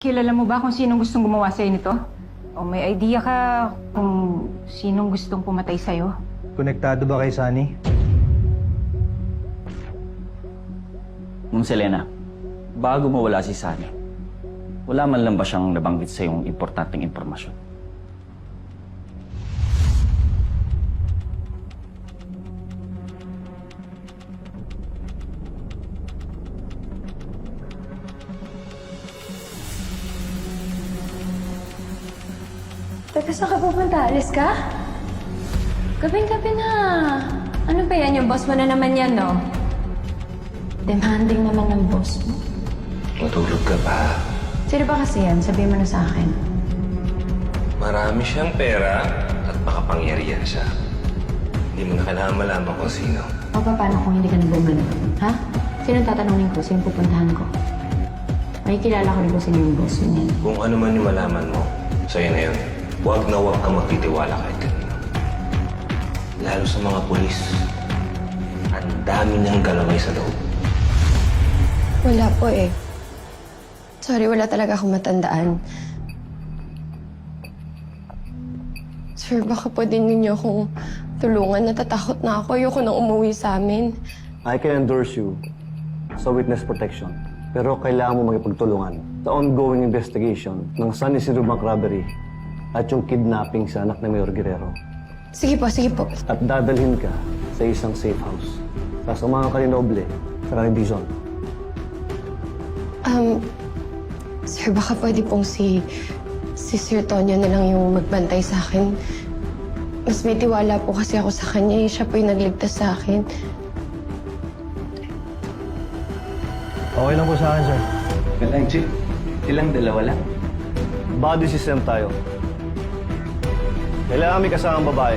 Kilala mo ba kung sinong gustong gumawa sa'yo nito? O may idea ka kung sinong gustong pumatay sa'yo? Konektado ba kay Sunny? Ma'am Selena, bago mawala si Sunny, wala man lang ba siyang nabanggit sa yung importanteng impormasyon? Teka, saan ka pupunta? Alis ka? Gabing-gabi na. Ano ba yan? Yung boss mo na naman yan, no? Demanding naman ng boss mo. Matulog ka pa. Sino ba kasi yan? Sabihin mo na sa akin. Marami siyang pera at makapangyarihan siya. Hindi mo na kailangan malaman kung sino. O paano kung hindi ka na bumalik? Ha? Sino tatanungin ko? Sino pupuntahan ko? May kilala ko rin kung sino yung boss mo niyan. Kung ano man yung malaman mo, sa'yo na yun. Huwag na huwag kang magtitiwala kahit kanino. Lalo sa mga pulis. Ang dami niyang galaway sa loob. Wala po eh. Sorry, wala talaga akong matandaan. Sir, baka pwede ninyo akong tulungan. Natatakot na ako. Ayoko nang umuwi sa amin. I can endorse you sa witness protection. Pero kailangan mo magipagtulungan sa ongoing investigation ng San Isidro Bank robbery at yung kidnapping sa anak ni Mayor Guerrero. Sige po, sige po. At dadalhin ka sa isang safe house. Sasamahan ka ni Noble sa Caribbean. Sir, baka pwede pong si Sir Tonyo na lang yung magbantay sa akin. Mas may tiwala po kasi ako sa kanya. Siya po yung nagligtas sa akin. Okay lang po sa akin, sir. Walang Chief. Silang dalawa lang. Body system tayo. Kailangan may kasamang babae.